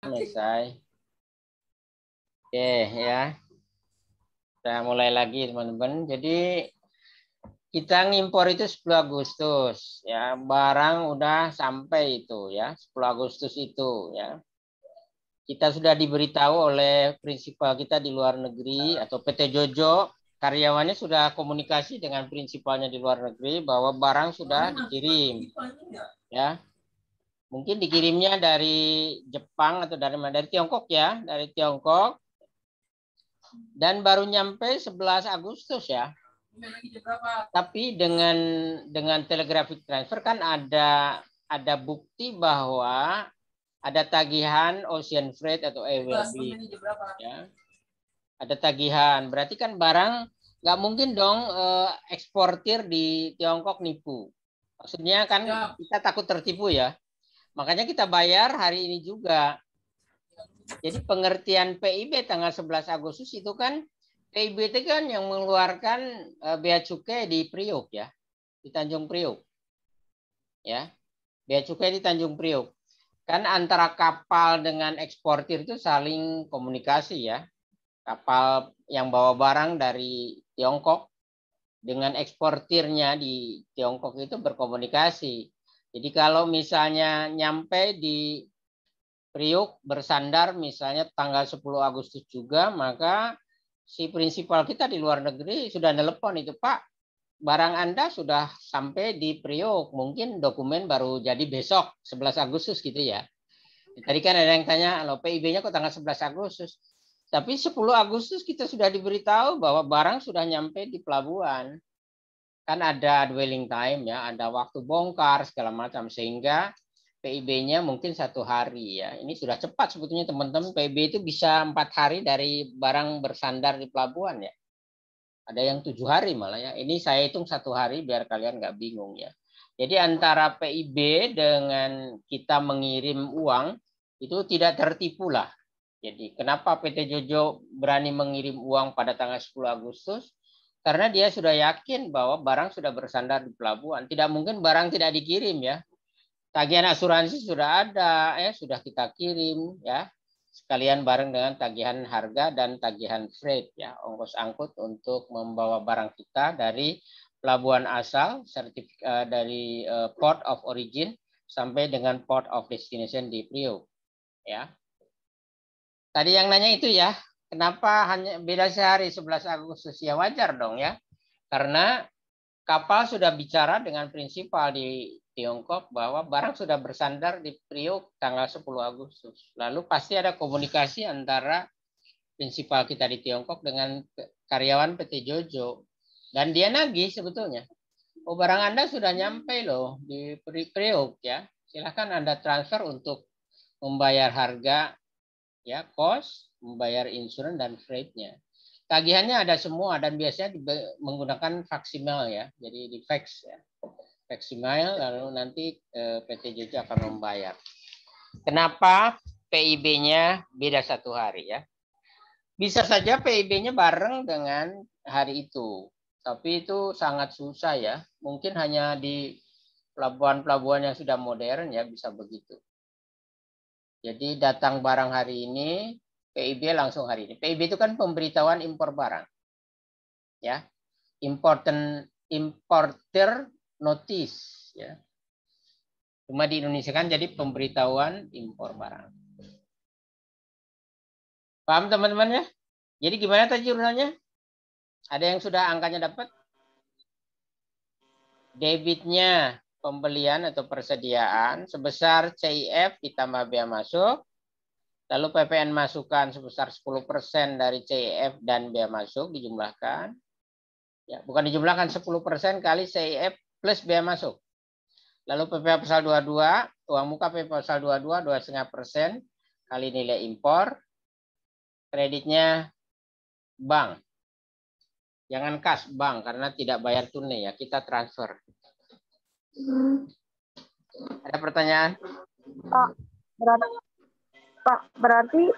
Selesai. Oke ya. Kita mulai lagi teman-teman. Jadi kita ngimpor itu 10 Agustus ya. Barang udah sampai itu ya. 10 Agustus itu ya. Kita sudah diberitahu oleh prinsipal kita di luar negeri atau PT Jojo, karyawannya sudah komunikasi dengan prinsipalnya di luar negeri bahwa barang sudah dikirim ya. Mungkin dikirimnya dari Jepang atau dari Tiongkok ya, dari Tiongkok. Dan baru nyampe 11 Agustus ya. Tapi dengan telegraphic transfer kan ada bukti bahwa ada tagihan ocean freight atau AWB. Ya. Ada tagihan. Berarti kan barang nggak mungkin dong eksportir di Tiongkok nipu. Maksudnya kan kita takut tertipu ya. Makanya kita bayar hari ini juga. Jadi pengertian PIB tanggal 11 Agustus itu kan PIB itu kan yang mengeluarkan bea cukai di Priok ya, di Tanjung Priok. Ya. Bea cukai di Tanjung Priok. Kan antara kapal dengan eksportir itu saling komunikasi ya. Kapal yang bawa barang dari Tiongkok dengan eksportirnya di Tiongkok itu berkomunikasi. Jadi kalau misalnya nyampe di Priuk bersandar misalnya tanggal 10 Agustus juga, maka si prinsipal kita di luar negeri sudah nelpon itu, Pak, barang Anda sudah sampai di Priuk, mungkin dokumen baru jadi besok 11 Agustus gitu ya. Tadi kan ada yang tanya, lo PIB-nya kok tanggal 11 Agustus? Tapi 10 Agustus kita sudah diberitahu bahwa barang sudah nyampe di pelabuhan. Kan ada dwelling time ya, ada waktu bongkar segala macam, sehingga PIB-nya mungkin 1 hari ya. Ini sudah cepat sebetulnya teman-teman. PIB itu bisa 4 hari dari barang bersandar di pelabuhan ya. Ada yang 7 hari malah ya. Ini saya hitung 1 hari biar kalian nggak bingung ya. Jadi antara PIB dengan kita mengirim uang itu tidak tertipu lah. Jadi kenapa PT Jojo berani mengirim uang pada tanggal 10 Agustus? Karena dia sudah yakin bahwa barang sudah bersandar di pelabuhan. Tidak mungkin barang tidak dikirim ya. Tagihan asuransi sudah ada, sudah kita kirim ya. Sekalian bareng dengan tagihan harga dan tagihan freight ya, ongkos angkut untuk membawa barang kita dari pelabuhan asal, dari port of origin sampai dengan port of destination di Priok ya. Tadi yang nanya itu ya, kenapa hanya beda sehari 11 Agustus? Ya wajar dong ya. Karena kapal sudah bicara dengan prinsipal di Tiongkok bahwa barang sudah bersandar di Priok tanggal 10 Agustus. Lalu pasti ada komunikasi antara prinsipal kita di Tiongkok dengan karyawan PT Jojo. Dan dia nagih sebetulnya. Oh, barang Anda sudah nyampe loh di Priok ya. Silahkan Anda transfer untuk membayar harga ya, cost, membayar insurans dan freight-nya. Tagihannya ada semua dan biasanya menggunakan faksimil ya. Jadi di fax ya. Faksimil lalu nanti PT Jojo akan membayar. Kenapa PIB-nya beda 1 hari ya? Bisa saja PIB-nya bareng dengan hari itu. Tapi itu sangat susah ya. Mungkin hanya di pelabuhan-pelabuhan yang sudah modern ya bisa begitu. Jadi datang barang hari ini, PIB langsung hari ini. PIB itu kan pemberitahuan impor barang. Ya. Importer notice ya. Cuma di Indonesia kan jadi pemberitahuan impor barang. Paham teman-teman ya? Jadi gimana tadi urusannya? Ada yang sudah angkanya dapat? Debitnya pembelian atau persediaan sebesar CIF ditambah bea masuk. Lalu PPN masukan sebesar 10% dari CIF dan bea masuk dijumlahkan. Ya, bukan dijumlahkan 10% kali CIF plus bea masuk. Lalu PPh pasal 22, uang muka PPh pasal 22, 2,5% kali nilai impor. Kreditnya bank. Jangan kas, bank, karena tidak bayar tunai ya, kita transfer. Ada pertanyaan? Berarti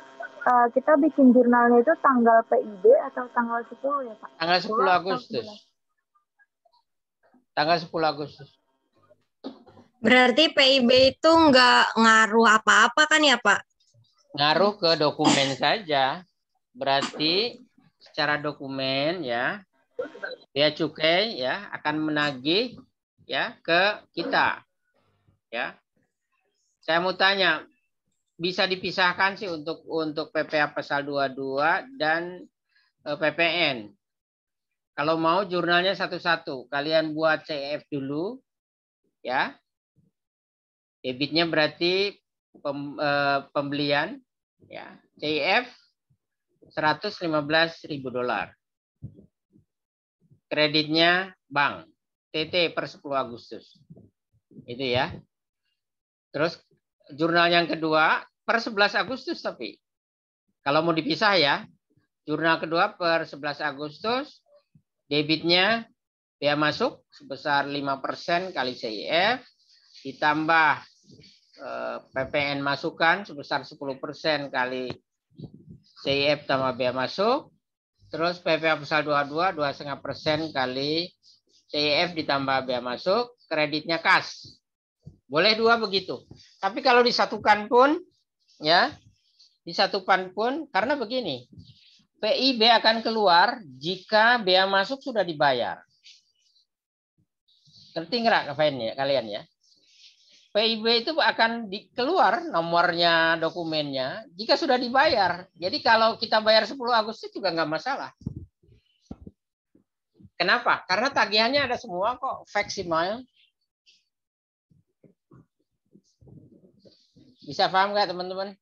kita bikin jurnalnya itu tanggal PIB atau tanggal 10 ya Pak? Tanggal 10 Agustus. Tanggal 10 Agustus. Berarti PIB itu nggak ngaruh apa-apa kan ya Pak? ngaruh ke dokumen saja. Berarti secara dokumen ya, bea cukai ya akan menagih ya ke kita. Ya. Saya mau tanya, bisa dipisahkan sih untuk PPh pasal 22 dan PPN. Kalau mau jurnalnya satu-satu, kalian buat CEF dulu ya. Debitnya berarti pembelian ya. CEF $115.000. Kreditnya bank. TT per 10 Agustus. Itu ya. Terus jurnal yang kedua per 11 Agustus tapi. Kalau mau dipisah ya. Jurnal kedua per 11 Agustus. Debitnya bea masuk sebesar 5% kali CIF. Ditambah PPN masukan sebesar 10% kali CIF tambah bea masuk. Terus PPh pasal 22 2,5% kali CIF ditambah bea masuk. Kreditnya kas. Boleh dua begitu. Tapi kalau disatukan pun ya, disatukan pun karena begini. PIB akan keluar jika bea masuk sudah dibayar. Ngerti nggak kalian ya? PIB itu akan keluar nomornya dokumennya jika sudah dibayar. Jadi kalau kita bayar 10 Agustus juga nggak masalah. Kenapa? Karena tagihannya ada semua kok, fleksibel. Bisa paham nggak teman-teman?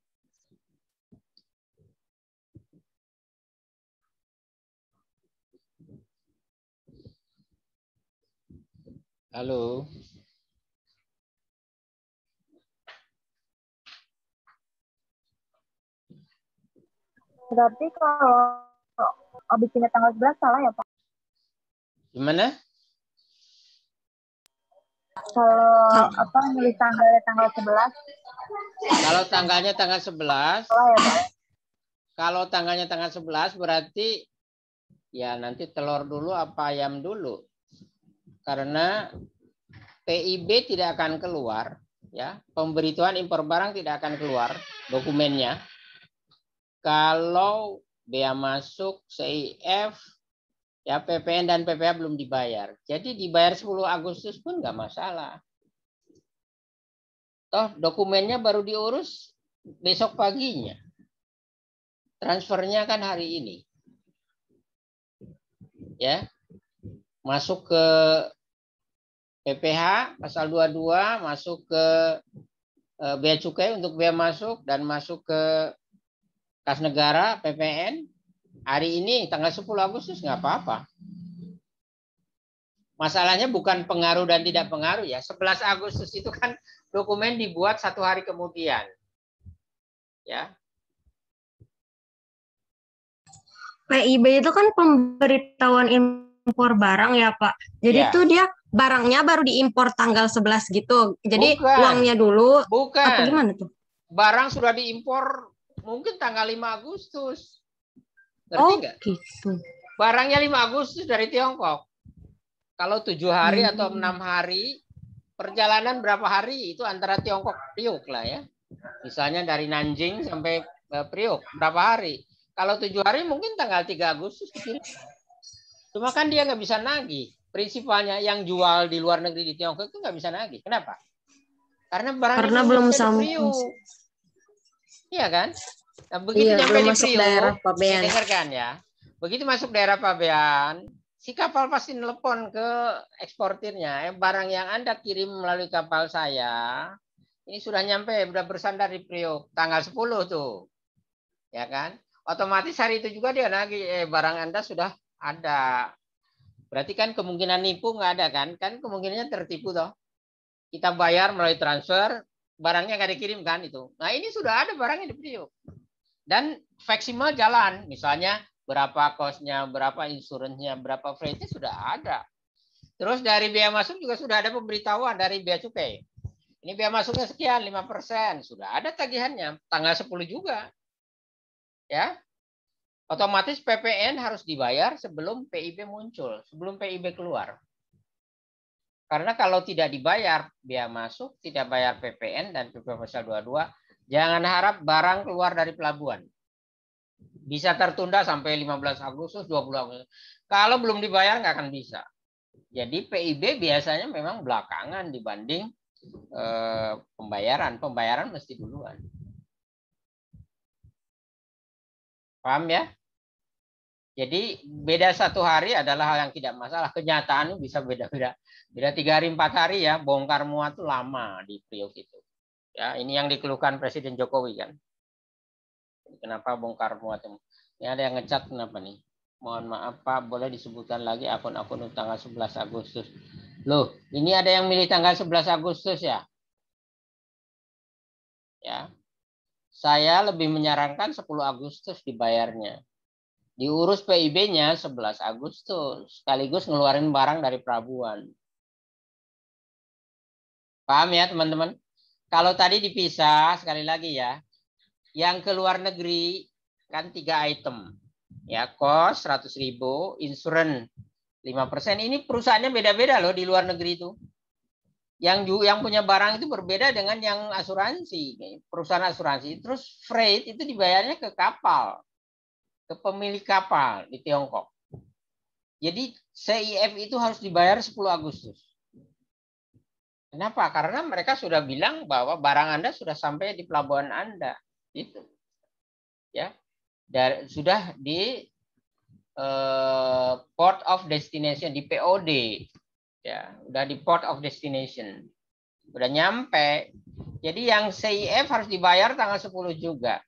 Halo. Berarti kalau bikinnya tanggal 11 salah ya Pak? Gimana? Kalau nulis tanggalnya tanggal 11. Kalau tanggalnya tanggal 11. Salah ya Pak? Kalau tanggalnya tanggal 11 berarti ya nanti telur dulu apa ayam dulu. Karena PIB tidak akan keluar ya. Pemberitahuan impor barang tidak akan keluar dokumennya. Kalau bea masuk, CIF, ya PPN dan PPh belum dibayar. Jadi dibayar 10 Agustus pun nggak masalah. Toh dokumennya baru diurus besok paginya. Transfernya kan hari ini. Ya. Masuk ke PPh pasal 22, masuk ke bea cukai untuk bea masuk dan masuk ke kas negara PPN hari ini tanggal 10 Agustus nggak apa-apa. Masalahnya bukan pengaruh dan tidak pengaruh ya. 11 Agustus itu kan dokumen dibuat 1 hari kemudian. Ya. PIB itu kan pemberitahuan impor barang ya Pak. Jadi Ya. tuh dia barangnya baru diimpor tanggal 11 gitu. Jadi Bukan. uangnya dulu. Bukan. Apa gimana tuh? Barang sudah diimpor mungkin tanggal 5 Agustus. Ngerti nggak? Gitu. Barangnya 5 Agustus dari Tiongkok. Kalau 7 hari atau 6 hari, perjalanan berapa hari itu antara Tiongkok Priok lah ya. Misalnya dari Nanjing sampai Priok, berapa hari? Kalau 7 hari mungkin tanggal 3 Agustus. Cuma kan dia nggak bisa nagih. Prinsipalnya yang jual di luar negeri di Tiongkok itu nggak bisa nagih. Kenapa? Karena barangnya belum di sampai. Iya kan? Nah, begitu nyampe di masuk Priok, daerah pabean. dengarkan ya. Begitu masuk daerah pabean, si kapal pasti nelpon ke eksportirnya. Barang yang Anda kirim melalui kapal saya, ini sudah nyampe, sudah bersandar di Priok. Tanggal 10 tuh. Ya kan? Otomatis hari itu juga dia nagih, barang Anda sudah ada. Berarti kan kemungkinan nipu nggak ada kan? Kan kemungkinannya tertipu toh. Kita bayar melalui transfer, barangnya nggak dikirimkan itu. Nah ini sudah ada barangnya di Priok. Dan maksimal jalan, misalnya berapa kosnya, berapa insuransinya, berapa freight-nya sudah ada. Terus dari bea masuk juga sudah ada pemberitahuan dari bea cukai. Ini bea masuknya sekian, 5%. Sudah ada tagihannya, tanggal 10 juga. Ya. Otomatis PPN harus dibayar sebelum PIB muncul, sebelum PIB keluar. Karena kalau tidak dibayar bea masuk, tidak bayar PPN dan PPh pasal 22, Jangan harap barang keluar dari pelabuhan. Bisa tertunda sampai 15 Agustus, 20 Agustus. Kalau belum dibayar nggak akan bisa. Jadi PIB biasanya memang belakangan dibanding pembayaran. Pembayaran mesti duluan. Paham ya? Jadi beda 1 hari adalah hal yang tidak masalah. Kenyataan bisa beda-beda. Beda 3 hari 4 hari ya. Bongkar muat itu lama di Priok itu. Ya, ini yang dikeluhkan Presiden Jokowi kan. Kenapa bongkar muat? Ini ada yang ngecat kenapa nih? Mohon maaf Pak, boleh disebutkan lagi akun-akun tanggal 11 Agustus. Loh, ini ada yang milih tanggal 11 Agustus ya? Ya. Saya lebih menyarankan 10 Agustus dibayarnya. Diurus PIB-nya 11 Agustus. Sekaligus ngeluarin barang dari pelabuhan. Paham ya teman-teman? Kalau tadi dipisah, sekali lagi ya. Yang ke luar negeri kan 3 item. Ya, kos 100.000, insurans 5%. Ini perusahaannya beda-beda loh di luar negeri itu. Yang punya barang itu berbeda dengan yang asuransi, perusahaan asuransi. Terus freight itu dibayarnya ke kapal, ke pemilik kapal di Tiongkok. Jadi CIF itu harus dibayar 10 Agustus. Kenapa? Karena mereka sudah bilang bahwa barang Anda sudah sampai di pelabuhan Anda. Itu. Ya. Sudah di port of destination, di POD. Ya, udah di port of destination. Udah nyampe. Jadi yang CIF harus dibayar tanggal 10 juga.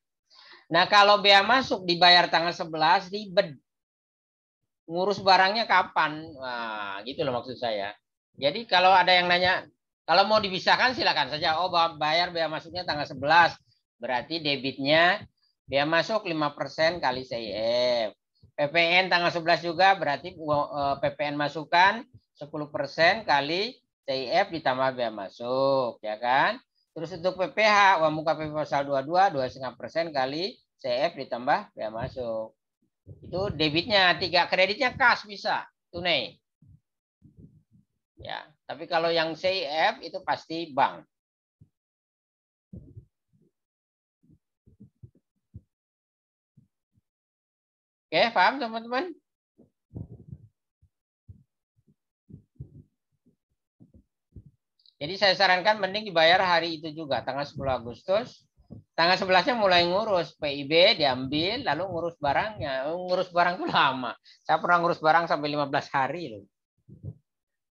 Nah, kalau bea masuk dibayar tanggal 11 ribet. Ngurus barangnya kapan? Nah, gitu loh maksud saya. Jadi kalau ada yang nanya, kalau mau dipisahkan silakan saja. Oh, bayar bea masuknya tanggal 11. Berarti debitnya bea masuk 5% kali CIF. PPN tanggal 11 juga berarti PPN masukan 10% kali CIF ditambah bea masuk, ya kan? Terus untuk PPH, uang muka PPh pasal 22, 2,5% kali CIF ditambah bea masuk. Itu debitnya 3, kreditnya kas bisa, tunai. Ya, tapi kalau yang CIF itu pasti bank. Oke, paham teman-teman? Jadi saya sarankan mending dibayar hari itu juga, tanggal 10 Agustus. Tanggal 11-nya mulai ngurus, PIB diambil, lalu ngurus barangnya. Ngurus barang itu lama. Saya pernah ngurus barang sampai 15 hari loh.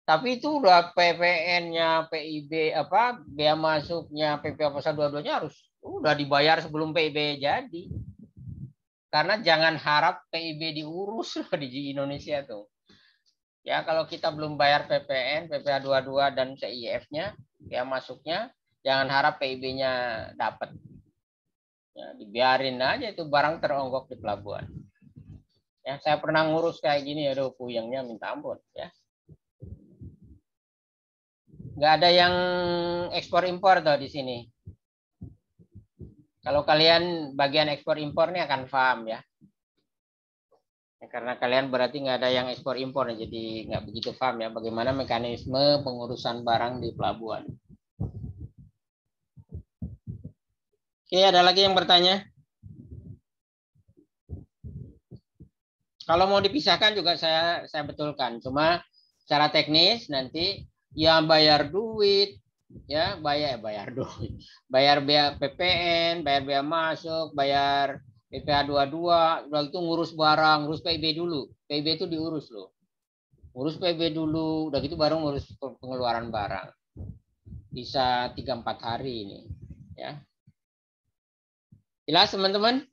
Tapi itu udah PPN-nya, PIB, bea masuknya, PPh pasal 22-nya harus udah dibayar sebelum PIB jadi. Karena jangan harap PIB diurus loh di Indonesia tuh. Ya, kalau kita belum bayar PPN, PPh 22 dan CIF-nya, bea masuknya, jangan harap PIB-nya dapat. Ya, dibiarin aja itu barang teronggok di pelabuhan. Ya, saya pernah ngurus kayak gini, aduh puyengnya minta ampun ya. Nggak ada yang ekspor impor tuh di sini. Kalau kalian bagian ekspor impor ini akan paham ya. Karena kalian berarti nggak ada yang ekspor impor, jadi nggak begitu paham ya bagaimana mekanisme pengurusan barang di pelabuhan. Oke, ada lagi yang bertanya? Kalau mau dipisahkan juga saya betulkan. Cuma secara teknis nanti yang bayar duit, ya bayar duit, bayar bea PPN, bayar bea masuk, bayar PPh 22, udah itu ngurus barang, ngurus PIB dulu. PIB itu diurus loh. Ngurus PIB dulu, udah gitu baru ngurus pengeluaran barang. Bisa 3-4 hari ini, ya. Jelas teman-teman?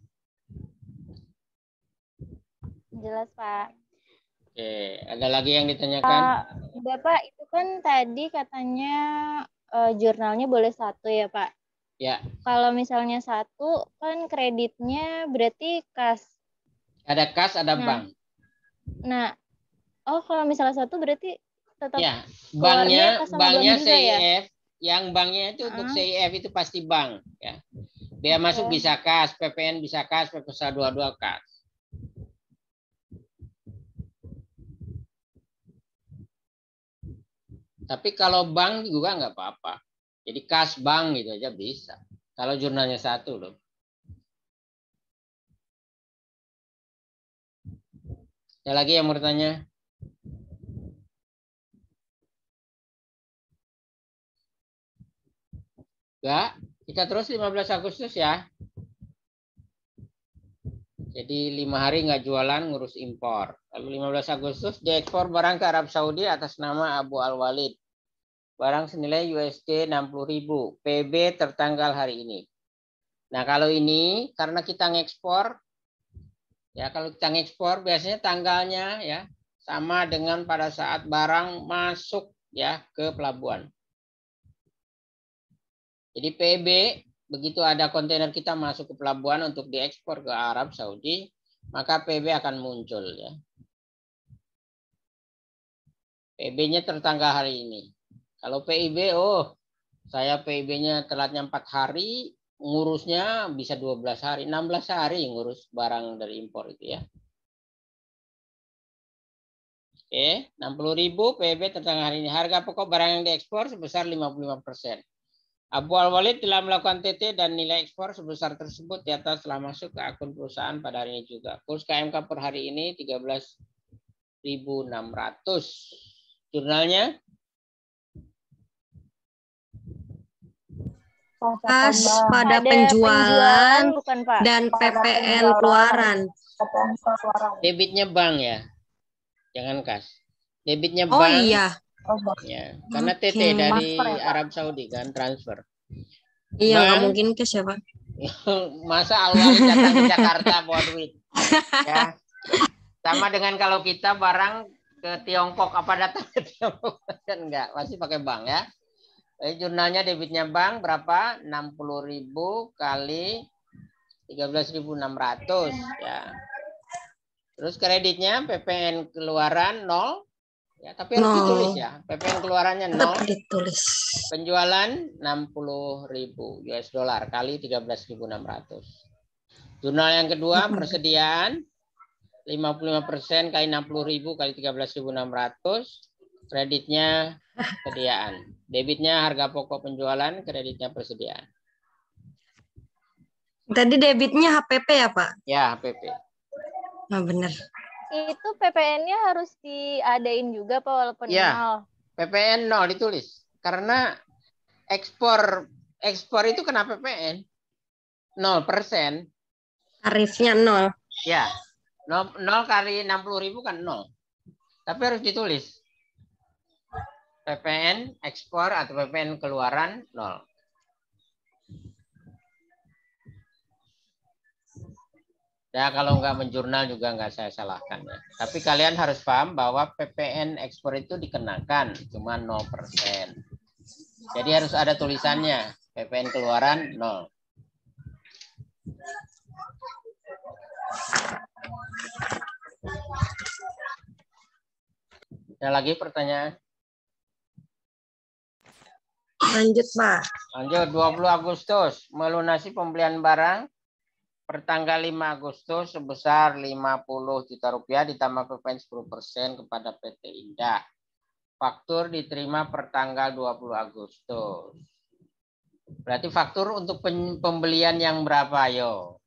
Jelas, Pak. Oke, ada lagi yang ditanyakan? Bapak, itu kan tadi katanya jurnalnya boleh 1 ya, Pak? Ya. Kalau misalnya 1 kan kreditnya berarti kas. Ada kas, ada bank. Nah, kalau misalnya 1 berarti tetap ya, banknya banknya juga CIF, ya? yang banknya itu untuk CIF itu pasti bank ya. Bea masuk bisa kas, PPN bisa kas, PPh 22 kas. Tapi kalau bank juga nggak apa-apa. Jadi kas bank gitu aja bisa. Kalau jurnalnya satu loh. Ada lagi yang mau bertanya? Enggak, kita terus 15 Agustus ya. Jadi 5 hari nggak jualan, ngurus impor. Lalu 15 Agustus diekspor barang ke Arab Saudi atas nama Abu Al-Walid. Barang senilai USD 60.000. PB tertanggal hari ini. Nah kalau ini karena kita ngekspor, ya kalau kita ngekspor biasanya tanggalnya ya sama dengan pada saat barang masuk ya ke pelabuhan. Jadi PB begitu ada kontainer kita masuk ke pelabuhan untuk diekspor ke Arab Saudi, maka PB akan muncul ya. PB-nya tertanggal hari ini. Kalau PIB, saya PIB-nya telatnya 4 hari, ngurusnya bisa 12 hari, 16 hari ngurus barang dari impor itu ya. Oke, 60.000 PIB tertanggal hari ini. Harga pokok barang yang diekspor sebesar 55%. Abu Al-Walid telah melakukan TT dan nilai ekspor sebesar tersebut di atas telah masuk ke akun perusahaan pada hari ini juga. Kurs KMK per hari ini 13.600. Jurnalnya? Kas pada penjualan bukan Pak? dan PPN keluaran. Debitnya bank ya? Jangan kas. Debitnya Oh bank. iya. Ya, karena TT Oke. dari Arab Saudi kan transfer. Iya, nggak Bank. mungkin cash ya, Pak. Masa Al-Walid datang ke Jakarta bawa duit. Ya. Sama dengan kalau kita barang ke Tiongkok, apa datang ke Tiongkok? Kan enggak, pasti pakai bank ya. Jadi jurnalnya debitnya bank berapa? 60.000 kali 13.600 ya. Terus kreditnya PPN keluaran 0. Ya, tapi harus ditulis ya. PPN keluarannya 0. Tetap ditulis. Penjualan 60.000 US dollar kali 13.600. Jurnal yang kedua persediaan 55% kali 60.000 kali 13.600. Kreditnya persediaan. Debitnya harga pokok penjualan, kreditnya persediaan. Tadi debitnya HPP ya, Pak? Ya, HPP. Nah, benar. Itu PPN-nya harus diadain juga Pak walaupun Ya. nol. PPN 0 ditulis. Karena ekspor itu kena PPN 0%. Tarifnya 0. Ya. 0 kali 60.000 kan 0. Tapi harus ditulis. PPN ekspor atau PPN keluaran 0. Ya kalau nggak menjurnal juga nggak saya salahkan ya. Tapi kalian harus paham bahwa PPN ekspor itu dikenakan cuma 0%. Jadi harus ada tulisannya PPN keluaran 0. Ada lagi pertanyaan? Lanjut, Pak. Lanjut 20 Agustus melunasi pembelian barang pertanggal 5 Agustus sebesar 50 juta rupiah ditambah PPN 10% kepada PT Indah. Faktur diterima pertanggal 20 Agustus. Berarti faktur untuk pembelian yang berapa, yo?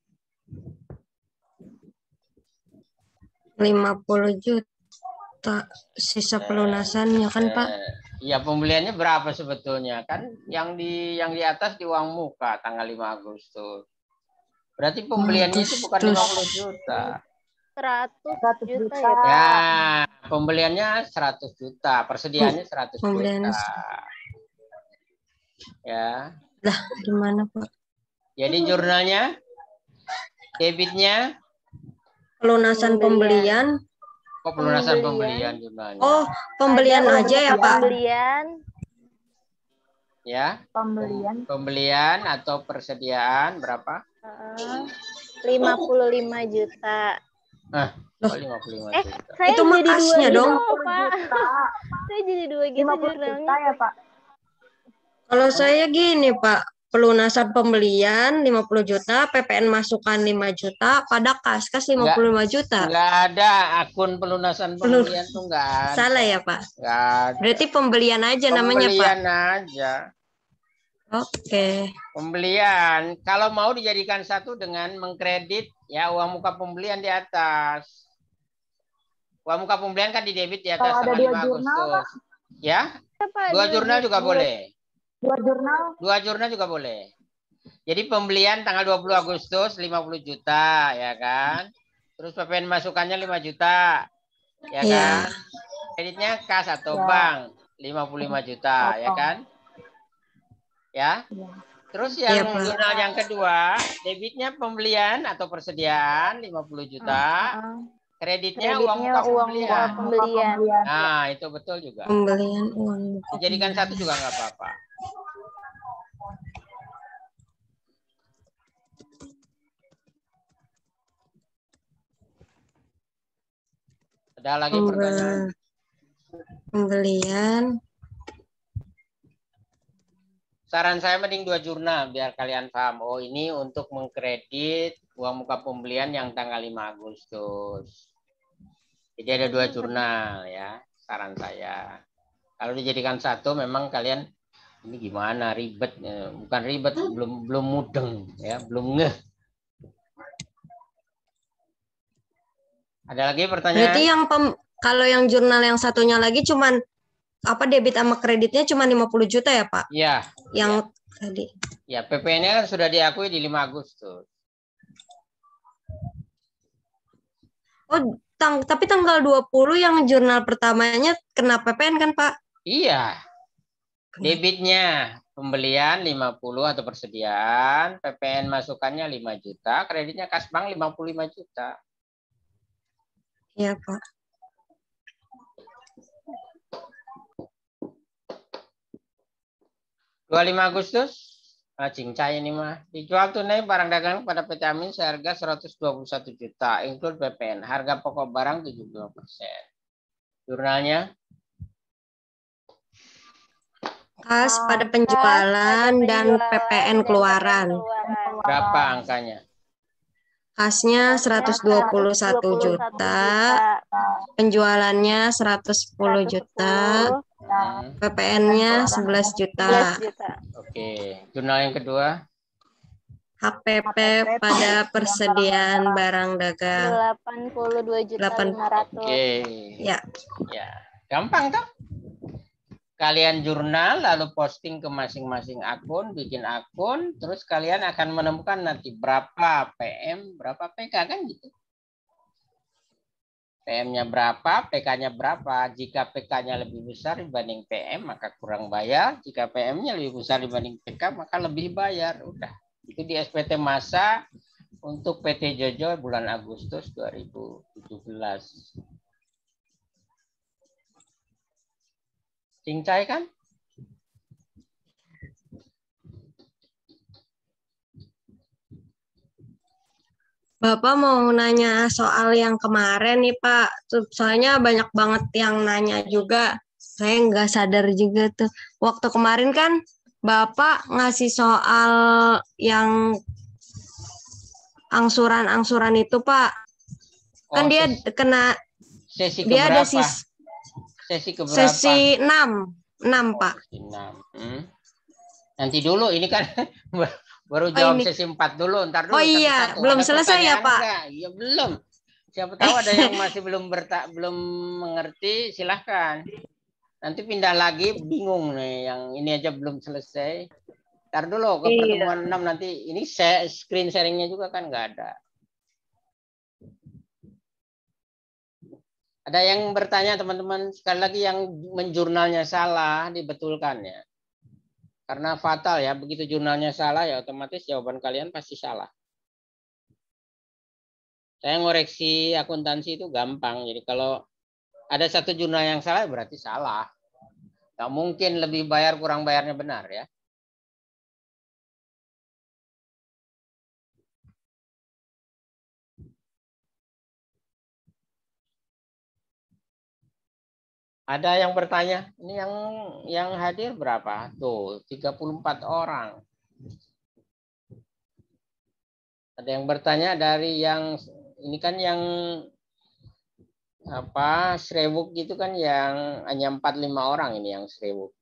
50 juta sisa pelunasannya kan, Pak? Ya pembeliannya berapa sebetulnya? Kan yang di atas di uang muka tanggal 5 Agustus. Berarti pembeliannya itu bukan 50 juta. 100 juta ya. Ya, pembeliannya 100 juta, persediaannya 100 Pembeliannya. juta. Ya. Lah, gimana, Pak? Jadi jurnalnya debitnya Pelunasan pembelian. kok pelunasan pembelian jurnalnya. Oh, pembelian Ada aja ya, Pak? Pembelian. Ya. Pembelian atau persediaan berapa? 55 juta. Nah, 55 juta. Saya Itu jadi makasnya dua dong. gitu, Pak. Saya jadi 2 gitu 50 jurnalnya. juta ya, Pak? Kalau saya gini, Pak. Pelunasan pembelian 50 juta, PPN masukan 5 juta, pada kas 55 juta. Enggak ada akun pelunasan pembelian tuh enggak ada. Salah ya, Pak? Enggak ada. Berarti pembelian aja namanya, Pak. Pembelian aja. Oke. Pembelian, kalau mau dijadikan satu dengan mengkredit ya uang muka pembelian di atas. Uang muka pembelian kan di debit di atas Kalau ada tanggal 5 dua jurnal, Pak? Agustus. Ya, Pak, dua jurnal juga boleh. Dua jurnal? Dua jurnal juga boleh. Jadi pembelian tanggal 20 Agustus 50 juta ya kan. Terus PPN masukannya 5 juta. Ya Ya. kan? Kreditnya kas atau Ya. bank 55 juta ya kan? Ya. Ya. Terus Iya, yang Pak. jurnal yang kedua, debitnya pembelian atau persediaan 50 juta. Kreditnya uang muka pembelian. pembelian. Nah, itu betul juga. Pembelian uang muka Dijadikan satu pembelian. juga nggak apa-apa. Ada lagi pertanyaan? Pembelian. Saran saya mending dua jurnal biar kalian paham. Oh, ini untuk mengkredit uang muka pembelian yang tanggal 5 Agustus. Jadi ada dua jurnal ya, saran saya. Kalau dijadikan satu memang kalian ini gimana ribet, bukan ribet, belum mudeng ya, belum ngeh. Ada lagi pertanyaan? Berarti yang kalau yang jurnal yang satunya lagi cuman apa debit sama kreditnya cuma 50 juta ya, Pak? Iya. Yang tadi. Ya, PPN-nya kan sudah diakui di 5 Agustus. Oh, tapi tanggal 20 yang jurnal pertamanya kena PPN kan, Pak? Iya. Debitnya pembelian 50 atau persediaan, PPN masukannya 5 juta, kreditnya kas bank 55 juta. Iya, Pak. Dua 5 Agustus, cincai ini mah. Dijual tunai barang dagang pada PT Amin seharga 121 juta, include PPN. Harga pokok barang 75%. Jurnalnya? Kas pada penjualan dan PPN keluaran. Berapa angkanya? Kasnya 121 juta, penjualannya 110 juta, PPN-nya 11 juta. Oke, jurnal yang kedua? HPP pada persediaan barang dagang. 82 juta 500. Oke. Ya. Ya, gampang toh? Kalian jurnal lalu posting ke masing-masing akun, bikin akun, terus kalian akan menemukan nanti berapa PM, berapa PK kan gitu. PM-nya berapa, PK-nya berapa. Jika PK-nya lebih besar dibanding PM, maka kurang bayar. Jika PM-nya lebih besar dibanding PK, maka lebih bayar. Udah. Itu di SPT Masa untuk PT Jojo bulan Agustus 2017. Cincai kan? Bapak mau nanya soal yang kemarin nih Pak. Soalnya banyak banget yang nanya juga. Saya nggak sadar juga tuh. Waktu kemarin kan Bapak ngasih soal yang angsuran-angsuran itu Pak. Kan dia kena sesi dia ada keberapa? Sesi keberapa? Sesi 6 Pak. Sesi 6. Nanti dulu ini kan baru jawab sesi 4 dulu, ntar dulu iya, satu-satu. belum Ada selesai ya Pak? Iya belum. Siapa tahu ada yang masih belum mengerti, silahkan. Nanti pindah lagi bingung nih, yang ini aja belum selesai. Ntar dulu ke pertemuan 6 nanti, ini screen sharingnya juga kan nggak ada. Ada yang bertanya teman-teman, sekali lagi yang menjurnalnya salah, dibetulkan ya. Karena fatal ya, begitu jurnalnya salah ya otomatis jawaban kalian pasti salah. Saya ngoreksi akuntansi itu gampang, jadi kalau ada satu jurnal yang salah berarti salah. Nggak mungkin lebih bayar kurang bayarnya benar ya. Ada yang bertanya, ini yang hadir berapa? Tuh, 34 orang. Ada yang bertanya dari yang ini kan yang apa Srewuk gitu kan yang hanya 45 orang ini yang Srewuk.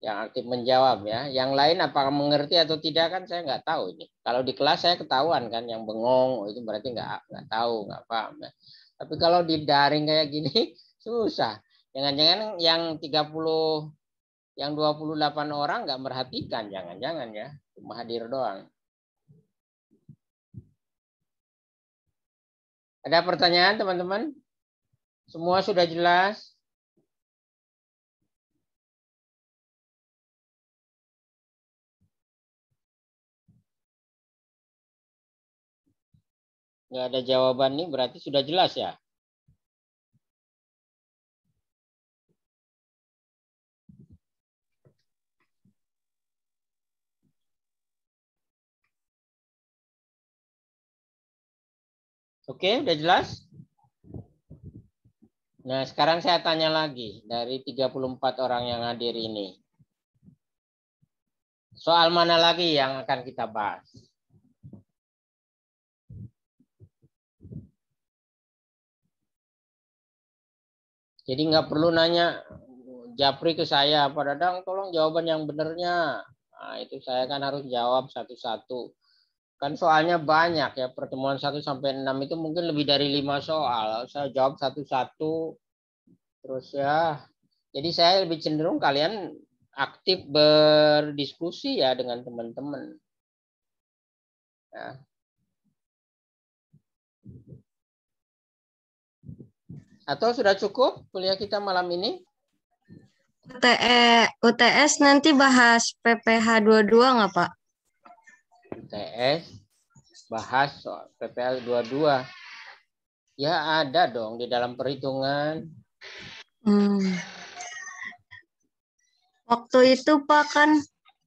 yang aktif menjawab ya. Yang lain apakah mengerti atau tidak kan saya nggak tahu ini. Kalau di kelas saya ketahuan kan yang bengong, itu berarti nggak tahu, nggak paham. Ya. Tapi kalau di daring kayak gini susah. Jangan-jangan yang 30, yang 28 orang nggak merhatikan, jangan-jangan ya, cuma hadir doang. Ada pertanyaan teman-teman? Semua sudah jelas? Nggak ada jawaban nih, berarti sudah jelas ya? Oke, udah jelas? Nah, sekarang saya tanya lagi dari 34 orang yang hadir ini. Soal mana lagi yang akan kita bahas? Jadi nggak perlu nanya Japri ke saya, Pak Dadang tolong jawaban yang benernya. Nah, itu saya kan harus jawab satu-satu. Kan soalnya banyak ya, pertemuan 1 sampai 6 itu mungkin lebih dari 5 soal. Saya jawab satu-satu. Terus ya, jadi saya lebih cenderung kalian aktif berdiskusi ya dengan teman-teman. Ya. Atau sudah cukup kuliah kita malam ini? UTS nanti bahas PPH 22 nggak, Pak? UTS bahas soal PPH 22. Ya ada dong di dalam perhitungan. Waktu itu Pak kan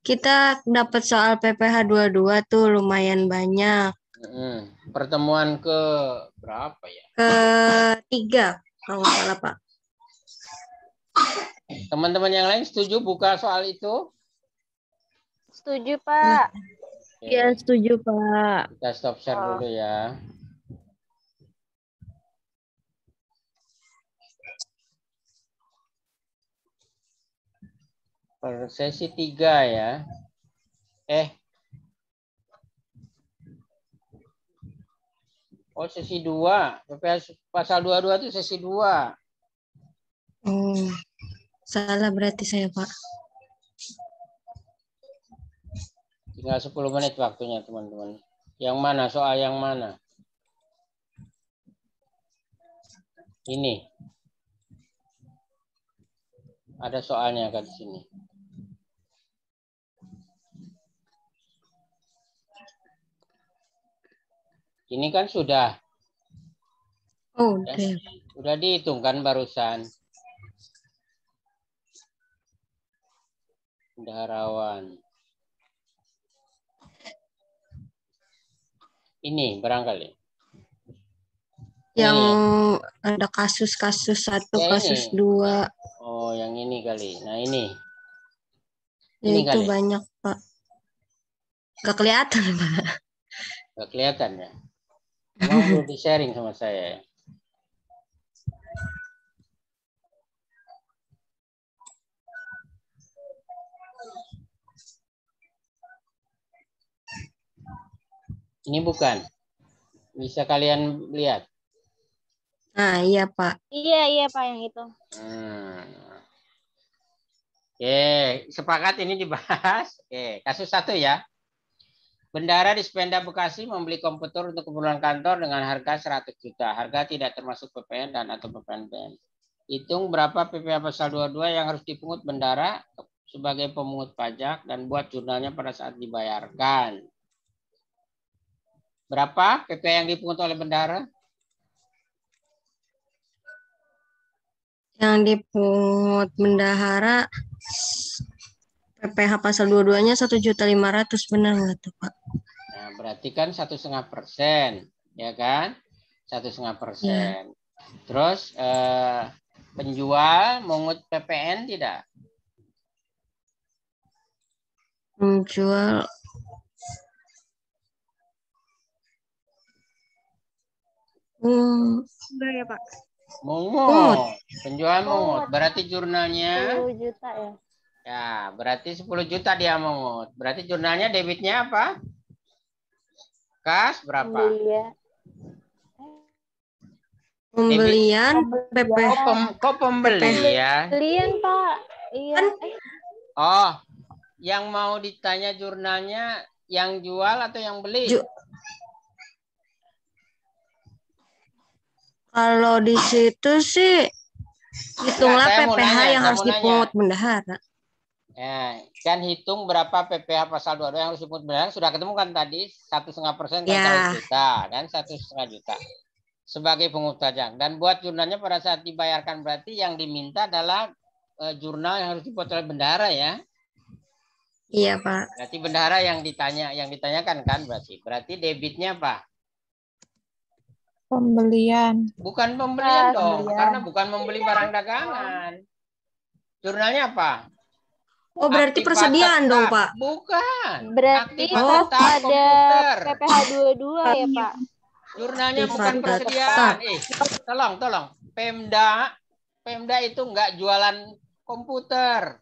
kita dapat soal PPH 22 tuh lumayan banyak. Pertemuan ke berapa ya? Ketiga kalau nggak salah Pak. Teman-teman yang lain setuju buka soal itu? Setuju, Pak. Iya, setuju Pak. Kita stop share dulu ya. Per sesi 3 ya. Oh, sesi 2. PPH pasal 22 itu sesi 2. Salah berarti saya, Pak. Tinggal 10 menit waktunya, teman-teman. Yang mana? Soal yang mana? Ini. Ada soalnya kan di sini. Ini kan sudah. Oh, Ya, udah. sudah dihitung kan barusan. Bendaharawan. Ini barangkali. Yang Ini. ada kasus-kasus 1, Ya, kasus ini. 2. Oh, yang ini kali. Nah, ini. Ya, Ini itu kali. banyak, Pak. Gak kelihatan, Pak. Gak kelihatan ya. Emang belum di-sharing sama saya. Ini bukan. Bisa kalian lihat. Nah, iya, Pak. Iya, Pak, yang itu. Oke, sepakat ini dibahas. Oke, kasus 1 ya. Bendahara Dispenda Bekasi membeli komputer untuk keperluan kantor dengan harga 100 juta. Harga tidak termasuk PPN dan atau PPNBM. Hitung berapa PPh pasal 22 yang harus dipungut bendahara sebagai pemungut pajak dan buat jurnalnya pada saat dibayarkan. Berapa PPh yang dipungut oleh bendahara? Yang dipungut bendahara PPh pasal 22-nya 1.500.000, benar nggak tuh, Pak? Nah, berarti kan 1,5%, ya kan? 1,5%. Ya. Terus penjual mengut PPN tidak? Menjual Enggak ya, Pak? Mungut. Penjual mungut. Berarti jurnalnya 10 juta ya? Ya, berarti 10 juta dia mengut. Berarti jurnalnya debitnya apa? Kas berapa? Pembelian. Pembelian PP. Kok pembeli ya? Pembelian, Pak. Iya. Oh, yang mau ditanya jurnalnya yang jual atau yang beli? Kalau di situ sih hitunglah Saya mau PPH nanya, yang saya harus mau nanya. dipungut bendahara. Ya, kan hitung berapa PPh pasal 22 yang harus dipungut bendahara sudah ketemu kan tadi 1,5% kan Ya. 100 juta kan 1,5 juta sebagai pungut pajak. Dan buat jurnalnya pada saat dibayarkan berarti yang diminta adalah jurnal yang harus dibuat oleh bendahara ya. Iya, Pak. Berarti bendahara yang ditanyakan kan berarti debitnya apa? Pembelian. Bukan pembelian dong, pembelian. karena bukan membeli barang dagangan. Jurnalnya apa? Oh, berarti Aktifat persediaan tetap. dong, Pak. Bukan. Berarti Aktifat Oh. tetap ada komputer. PPH 22 ya, Pak? Jurnalnya Aktifat bukan tetap. persediaan. Tolong. Pemda itu nggak jualan komputer.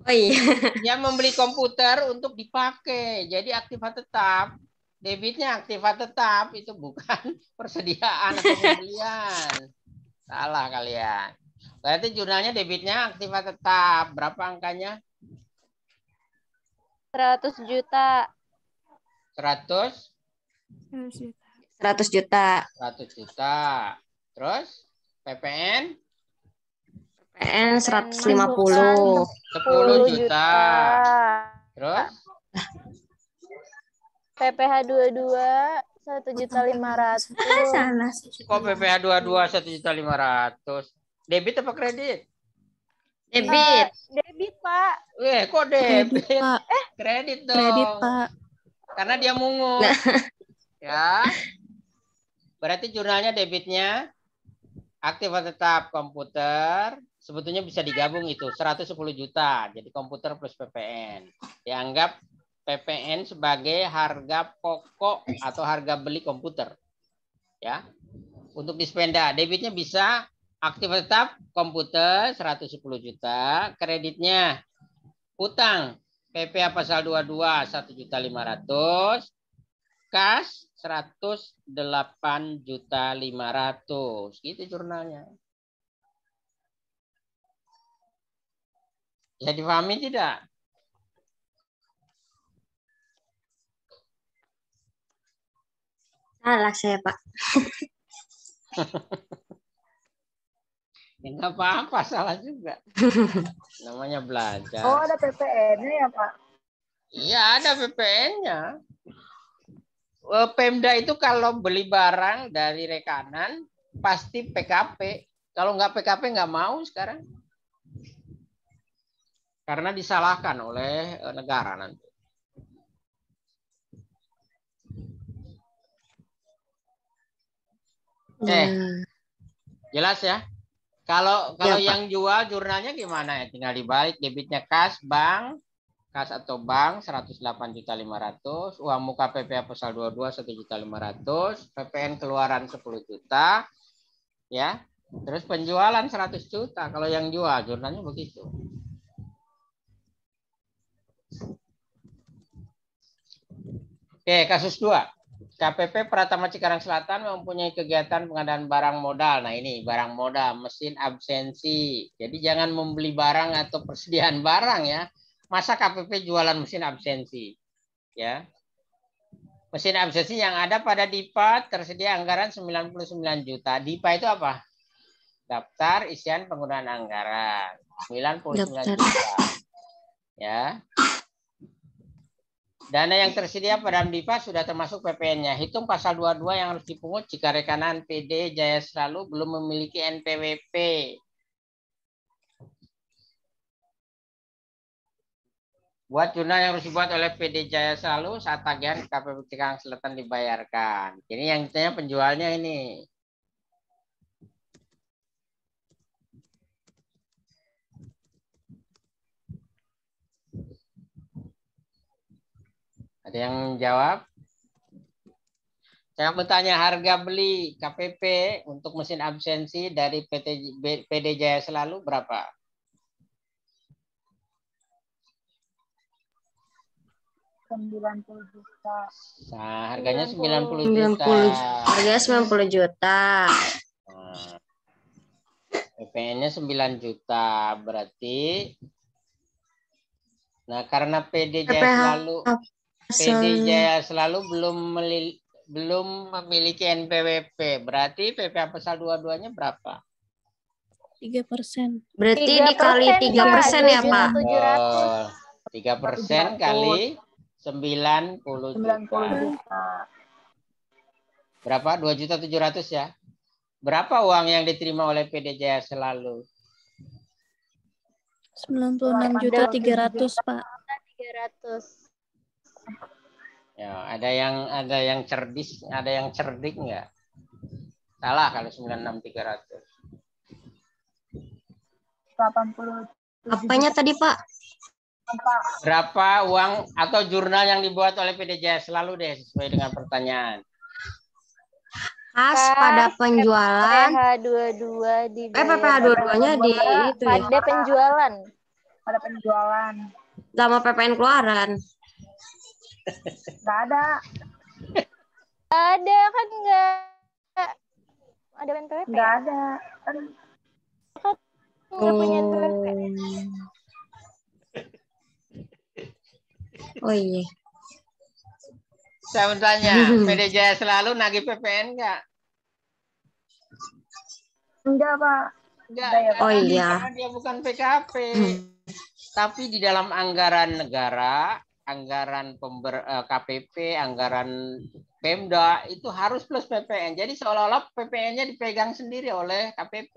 Oh iya. Dia membeli komputer untuk dipakai. Jadi aktifat tetap. Debitnya aktifat tetap itu bukan persediaan atau pembelian. Salah kalian. Berarti jurnalnya debitnya aktifat tetap. Berapa angkanya? 100 juta. 100? 100 juta. 100 juta. Terus PPN? PN 150. 10 juta. Terus? PPH 22 1.500.000. Salah. Kok PPh 22 1.500.000? Debit apa kredit? Debit. Debit, Pak. Kok debit? Kredit, Pak. Kredit dong. Kredit, Pak. Karena dia mungut. Ya. Berarti jurnalnya debitnya aktifat tetap komputer. Sebetulnya bisa digabung itu 110 juta. Jadi komputer plus PPN. Dianggap PPN sebagai harga pokok atau harga beli komputer. Ya. Untuk dispenda, debitnya bisa aktifat tetap komputer 110 juta, kreditnya utang PPh pasal 22 1.500.000, kas 108.500.000. Gitu jurnalnya. Bisa dipahami tidak? Salah saya, Pak. Enggak apa-apa, salah juga. Namanya belajar. Oh, ada PPN-nya ya, Pak? Iya, ada PPN-nya. Pemda itu kalau beli barang dari rekanan pasti PKP. Kalau nggak PKP nggak mau sekarang. Karena disalahkan oleh negara nanti. Jelas ya? Kalau Ya, yang jual jurnalnya gimana ya? Tinggal dibalik debitnya kas atau bank 108.500.000, uang muka PPh pasal 22 1.500.000, PPN keluaran 10 juta, ya. Terus penjualan 100 juta. Kalau yang jual jurnalnya begitu. Oke, kasus 2. KPP Pratama Cikarang Selatan mempunyai kegiatan pengadaan barang modal. Nah ini barang modal, mesin absensi. Jadi jangan membeli barang atau persediaan barang ya. Masa KPP jualan mesin absensi? Ya. Mesin absensi yang ada pada DIPA tersedia anggaran 99 juta. DIPA itu apa? Daftar isian penggunaan anggaran. 99 juta. Ya. Dana yang tersedia pada DIPA sudah termasuk PPN-nya. Hitung pasal 22 yang harus dipungut jika rekanan PD Jaya Selalu belum memiliki NPWP. Buat jurnal yang harus dibuat oleh PD Jaya Selalu saat tagihan KPP Cikarang Selatan dibayarkan. Jadi yang ditanya penjualnya ini. Ada yang jawab? Saya bertanya harga beli KPP untuk mesin absensi dari PD Jaya Selalu berapa? 90 juta. Nah, harganya 90 90 juta. harganya 90 juta. Nah, PPN-nya 9 juta. Berarti nah karena PD Jaya Selalu belum memiliki NPWP. Berarti PPh pasal 22-nya berapa? 3%. Berarti 3% dikali 3% ya, Pak? 3% kali 90 juta. juta. Berapa? 2.700.000 ya? Berapa uang yang diterima oleh PD Jaya Selalu? 96.300.000, Pak. 300. Ya, ada yang cerdik nggak? Salah kalau 96.300. 80. Apanya tadi, Pak? Berapa uang atau jurnal yang dibuat oleh PD Jaya Selalu deh sesuai dengan pertanyaan. Kas pada penjualan. PPh 22 di PPh 22-nya di itu ya. pada penjualan. Pada penjualan. Sama PPN keluaran. Nggak ada. Ada kan nggak ada NPWP? Nggak ada. Kan Nggak punya NPWP. Oh iya. Saya mau tanya, PD Jaya Selalu nagih PPN nggak? enggak, Pak. Enggak, Oh iya. karena dia bukan PKP. Tapi di dalam anggaran negara, anggaran KPP, anggaran Pemda itu harus plus PPN. Jadi seolah-olah PPN-nya dipegang sendiri oleh KPP.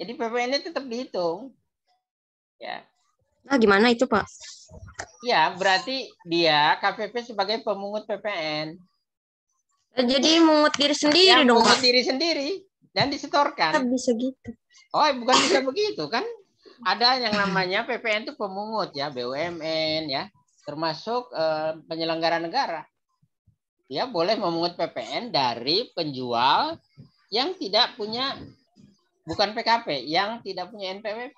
Jadi PPN-nya tetap dihitung. Ya. Nah, gimana itu, Pak? Ya, berarti dia KPP sebagai pemungut PPN. Jadi mungut diri sendiri Ya, dong, mungut Pak. diri sendiri dan disetorkan. Bisa gitu. Oh, bukan bisa begitu kan? Ada yang namanya PPN itu pemungut ya, BUMN ya, termasuk penyelenggara negara. Dia boleh memungut PPN dari penjual yang tidak punya, bukan PKP, yang tidak punya NPWP.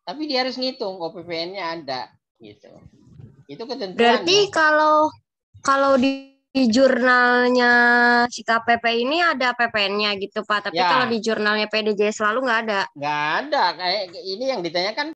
Tapi dia harus ngitung, oh PPN-nya ada, gitu. Itu ketentuan. Berarti kalau di jurnalnya si KPP ini ada PPN-nya gitu, Pak. Tapi Ya. kalau di jurnalnya PDJ Selalu nggak ada. Nggak ada. Kayak ini yang ditanyakan